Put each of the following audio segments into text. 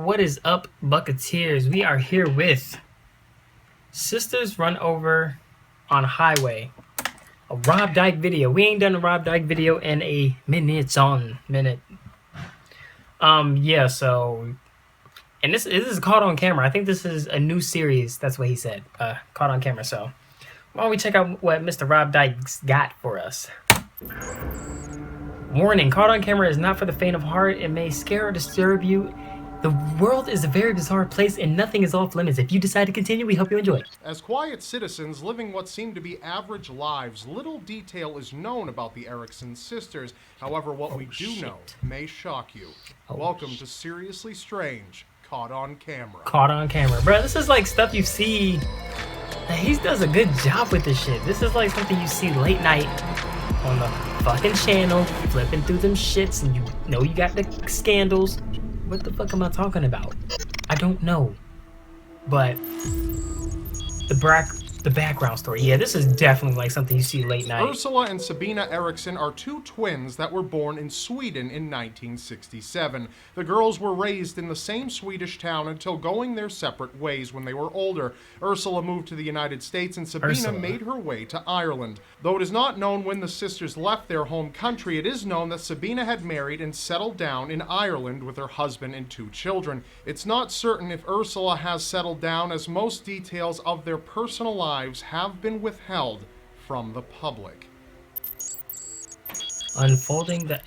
What is up, Bucketeers? We are here with Sisters Run Over on Highway, a Rob Dyke video. We ain't done a Rob Dyke video in a minute. Yeah, so, and this is caught on camera. I think this is a new series. That's what he said. Caught on camera. So, why don't we check out what Mr. Rob Dyke's got for us? Warning, caught on camera is not for the faint of heart. It may scare or disturb you. The world is a very bizarre place and nothing is off limits. If you decide to continue, we hope you enjoy. As quiet citizens living what seem to be average lives, little detail is known about the Erickson sisters. However, what we do know may shock you. Welcome to Seriously Strange, Caught on Camera. Caught on camera. Bro, this is like stuff you see. He does a good job with this shit. This is like something you see late night on the fucking channel, flipping through them shits, and you know you got the scandals. What the fuck am I talking about? I don't know. But the background story. Yeah, this is definitely like something you see late night. Ursula and Sabina Eriksson are two twins that were born in Sweden in 1967. The girls were raised in the same Swedish town until going their separate ways when they were older. Ursula moved to the United States and Sabina made her way to Ireland. Though it is not known when the sisters left their home country, it is known that Sabina had married and settled down in Ireland with her husband and two children. It's not certain if Ursula has settled down, as most details of their personal lives have been withheld from the public. Unfolding the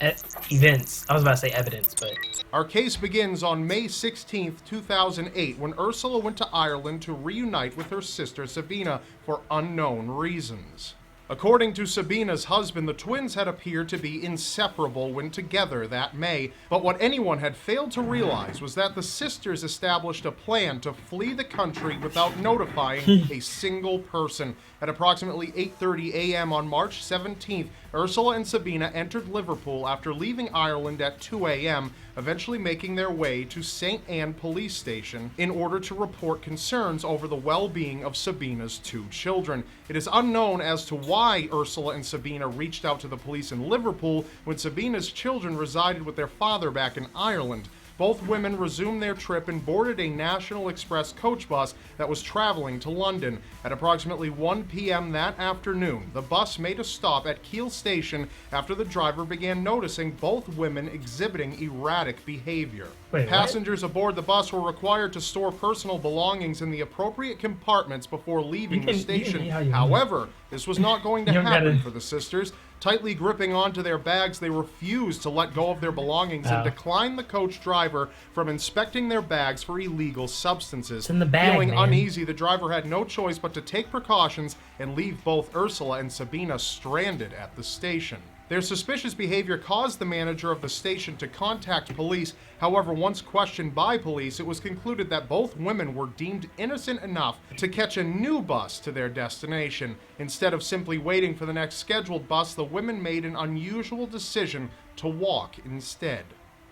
events. I was about to say evidence, but... Our case begins on May 16th, 2008, when Ursula went to Ireland to reunite with her sister Sabina for unknown reasons. According to Sabina's husband, the twins had appeared to be inseparable when together that May, but what anyone had failed to realize was that the sisters established a plan to flee the country without notifying a single person. At approximately 8:30 a.m. on March 17th, Ursula and Sabina entered Liverpool after leaving Ireland at 2 a.m., eventually making their way to St. Anne Police Station in order to report concerns over the well-being of Sabina's two children. It is unknown as to why Ursula and Sabina reached out to the police in Liverpool when Sabina's children resided with their father back in Ireland. Both women resumed their trip and boarded a National Express coach bus that was traveling to London. At approximately 1 p.m. that afternoon, the bus made a stop at Keele Station after the driver began noticing both women exhibiting erratic behavior. Passengers aboard the bus were required to store personal belongings in the appropriate compartments before leaving the station. However, this was not going to happen for the sisters. Tightly gripping onto their bags, they refused to let go of their belongings and declined the coach driver from inspecting their bags for illegal substances. It's in the bag, Feeling man. uneasy, the driver had no choice but to take precautions and leave both Ursula and Sabina stranded at the station. Their suspicious behavior caused the manager of the station to contact police. However, once questioned by police, it was concluded that both women were deemed innocent enough to catch a new bus to their destination. Instead of simply waiting for the next scheduled bus, the women made an unusual decision to walk instead.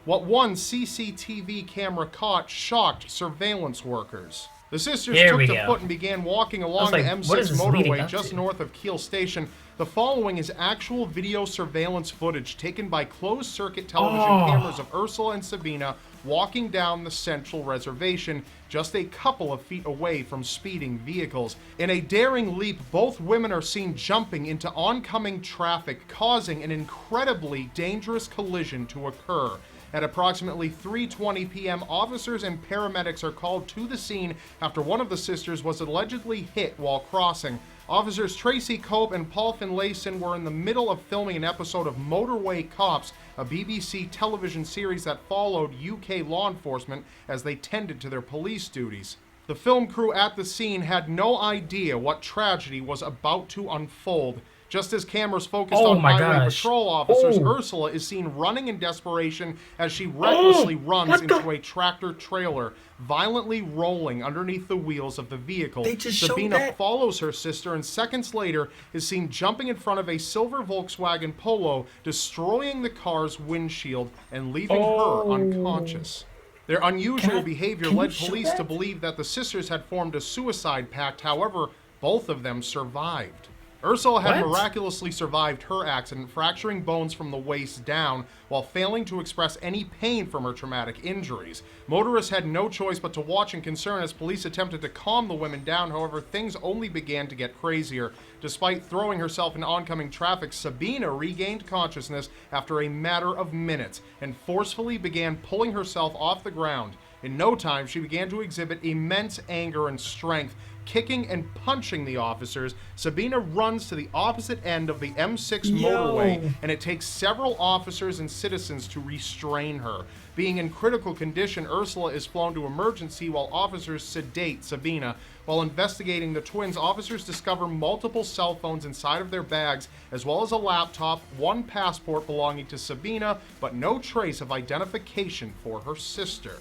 What one CCTV camera caught shocked surveillance workers. The sisters took to foot and began walking along the M6 motorway just north of Keele Station. The following is actual video surveillance footage taken by closed-circuit television cameras of Ursula and Sabina walking down the central reservation, just a couple of feet away from speeding vehicles. In a daring leap, both women are seen jumping into oncoming traffic, causing an incredibly dangerous collision to occur. At approximately 3:20 p.m., officers and paramedics are called to the scene after one of the sisters was allegedly hit while crossing. Officers Tracy Cope and Paul Finlayson were in the middle of filming an episode of Motorway Cops, a BBC television series that followed UK law enforcement as they tended to their police duties. The film crew at the scene had no idea what tragedy was about to unfold. Just as cameras focused on highway patrol officers, Ursula is seen running in desperation as she recklessly runs into a tractor-trailer, violently rolling underneath the wheels of the vehicle. Sabina follows her sister and seconds later is seen jumping in front of a silver Volkswagen Polo, destroying the car's windshield and leaving her unconscious. Their unusual behavior led police to believe that the sisters had formed a suicide pact. However, both of them survived. Ursula had What? miraculously survived her accident, fracturing bones from the waist down while failing to express any pain from her traumatic injuries. Motorists had no choice but to watch in concern as police attempted to calm the women down. However, things only began to get crazier. Despite throwing herself in oncoming traffic, Sabina regained consciousness after a matter of minutes and forcefully began pulling herself off the ground. In no time, she began to exhibit immense anger and strength. Kicking and punching the officers, Sabina runs to the opposite end of the M6 motorway, and it takes several officers and citizens to restrain her. Being in critical condition, Ursula is flown to emergency while officers sedate Sabina. While investigating the twins, officers discover multiple cell phones inside of their bags, as well as a laptop, one passport belonging to Sabina, but no trace of identification for her sister.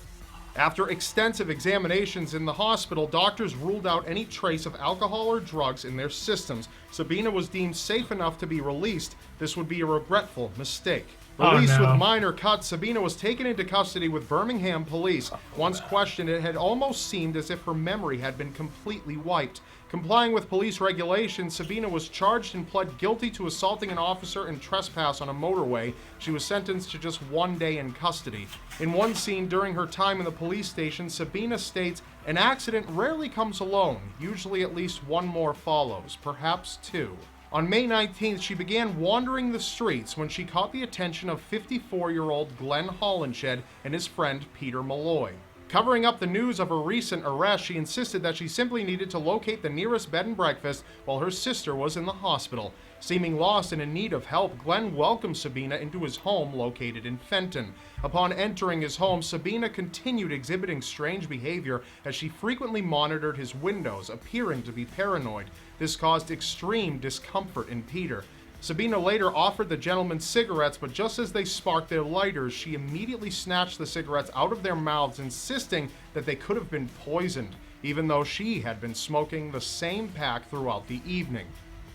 After extensive examinations in the hospital, doctors ruled out any trace of alcohol or drugs in their systems. Sabina was deemed safe enough to be released. This would be a regretful mistake. Released with minor cuts, Sabina was taken into custody with Birmingham police. Once questioned, it had almost seemed as if her memory had been completely wiped. Complying with police regulations, Sabina was charged and pled guilty to assaulting an officer and trespass on a motorway. She was sentenced to just 1 day in custody. In one scene during her time in the police station, Sabina states, "An accident rarely comes alone. Usually at least one more follows, perhaps two." On May 19th, she began wandering the streets when she caught the attention of 54-year-old Glenn Hollenshed and his friend Peter Malloy. Covering up the news of her recent arrest, she insisted that she simply needed to locate the nearest bed and breakfast while her sister was in the hospital. Seeming lost and in need of help, Glenn welcomed Sabina into his home located in Fenton. Upon entering his home, Sabina continued exhibiting strange behavior as she frequently monitored his windows, appearing to be paranoid. This caused extreme discomfort in Peter. Sabina later offered the gentlemen cigarettes, but just as they sparked their lighters, she immediately snatched the cigarettes out of their mouths, insisting that they could have been poisoned, even though she had been smoking the same pack throughout the evening.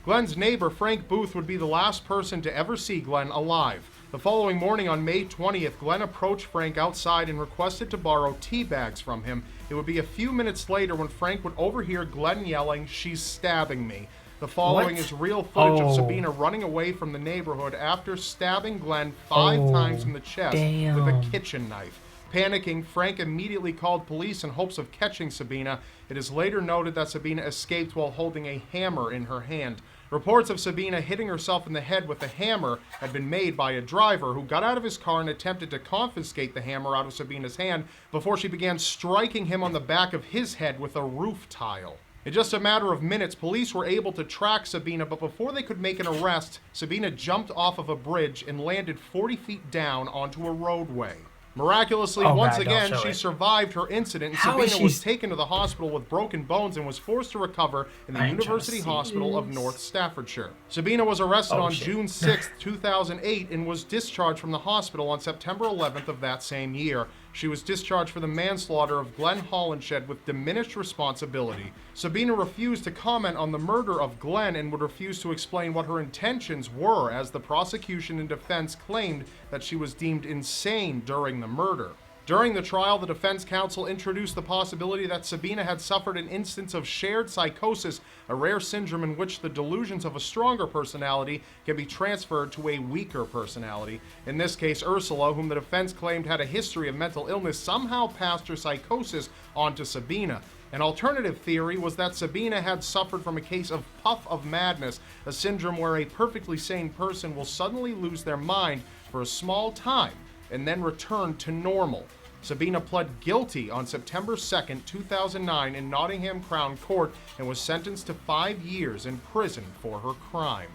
Glenn's neighbor, Frank Booth, would be the last person to ever see Glenn alive. The following morning on May 20th, Glenn approached Frank outside and requested to borrow tea bags from him. It would be a few minutes later when Frank would overhear Glenn yelling, "She's stabbing me." The following is real footage of Sabina running away from the neighborhood after stabbing Glenn 5 times in the chest with a kitchen knife. Panicking, Frank immediately called police in hopes of catching Sabina. It is later noted that Sabina escaped while holding a hammer in her hand. Reports of Sabina hitting herself in the head with a hammer had been made by a driver who got out of his car and attempted to confiscate the hammer out of Sabina's hand before she began striking him on the back of his head with a roof tile. In just a matter of minutes, police were able to track Sabina, but before they could make an arrest, Sabina jumped off of a bridge and landed 40 feet down onto a roadway. Miraculously, once again, she survived her incident, and Sabina was taken to the hospital with broken bones and was forced to recover in the University Hospital of North Staffordshire. Sabina was arrested on June 6, 2008, and was discharged from the hospital on September 11th of that same year. She was discharged for the manslaughter of Glenn Hollenshed with diminished responsibility. Sabina refused to comment on the murder of Glenn and would refuse to explain what her intentions were, as the prosecution and defense claimed that she was deemed insane during the murder. During the trial, the defense counsel introduced the possibility that Sabina had suffered an instance of shared psychosis, a rare syndrome in which the delusions of a stronger personality can be transferred to a weaker personality. In this case, Ursula, whom the defense claimed had a history of mental illness, somehow passed her psychosis onto Sabina. An alternative theory was that Sabina had suffered from a case of puff of madness, a syndrome where a perfectly sane person will suddenly lose their mind for a small time and then return to normal. Sabina pled guilty on September 2nd, 2009 in Nottingham Crown Court and was sentenced to 5 years in prison for her crime.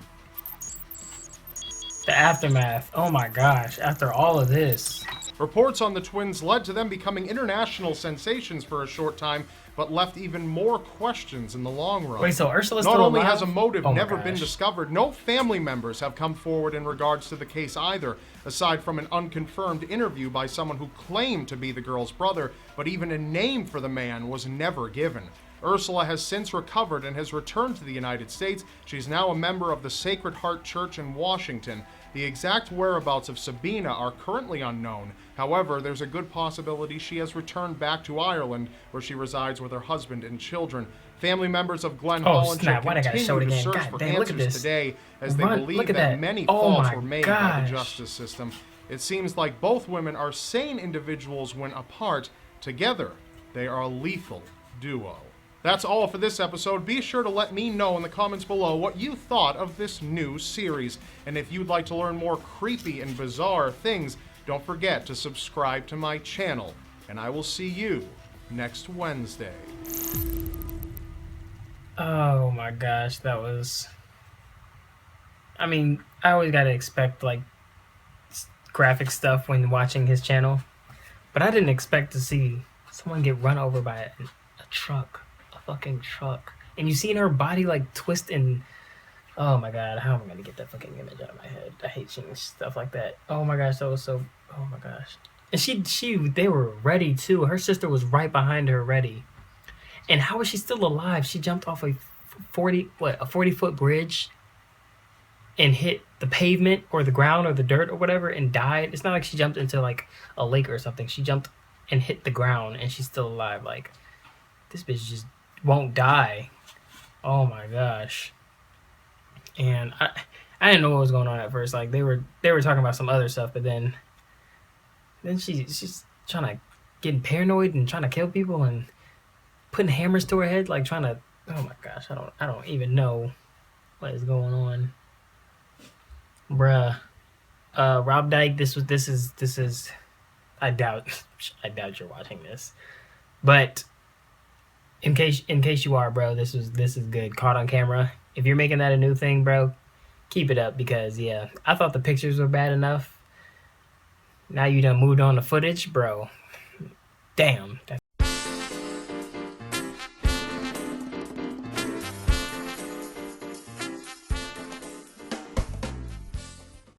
The aftermath. Oh my gosh, after all of this. Reports on the twins led to them becoming international sensations for a short time, but left even more questions in the long run. Wait, so Ursula's Not still only alive? has a motive Oh my never been gosh. discovered, no family members have come forward in regards to the case either, aside from an unconfirmed interview by someone who claimed to be the girl's brother, but even a name for the man was never given. Ursula has since recovered and has returned to the United States. She's now a member of the Sacred Heart Church in Washington. The exact whereabouts of Sabina are currently unknown. However, there's a good possibility she has returned back to Ireland, where she resides with her husband and children. Family members of Glenn Hollinger continue to search for answers today, as they believe that many faults were made by the justice system. It seems like both women are sane individuals when apart. Together, they are a lethal duo. That's all for this episode. Be sure to let me know in the comments below what you thought of this new series. And if you'd like to learn more creepy and bizarre things, don't forget to subscribe to my channel. And I will see you next Wednesday. Oh my gosh, that was... I mean, I always gotta expect, like, graphic stuff when watching his channel. But I didn't expect to see someone get run over by a truck. Fucking truck. And you seen her body like twist and oh my god, how am I gonna get that fucking image out of my head? I hate seeing stuff like that. Oh my gosh, that was so, oh my gosh. And they were ready too. Her sister was right behind her ready. And how is she still alive? She jumped off a 40-foot bridge and hit the pavement or the ground or the dirt or whatever and died. It's not like she jumped into like a lake or something. She jumped and hit the ground and she's still alive. Like, this bitch just won't die. Oh my gosh. And I didn't know what was going on at first. Like they were talking about some other stuff, but then she's trying to getting paranoid and trying to kill people and putting hammers to her head, like trying to, oh my gosh, I don't even know what is going on. Bruh. Rob Dyke, this is I doubt you're watching this. But in case you are, bro, this is good. Caught on camera. If you're making that a new thing, bro, keep it up, because yeah, I thought the pictures were bad enough. Now you done moved on to footage, bro. Damn, that's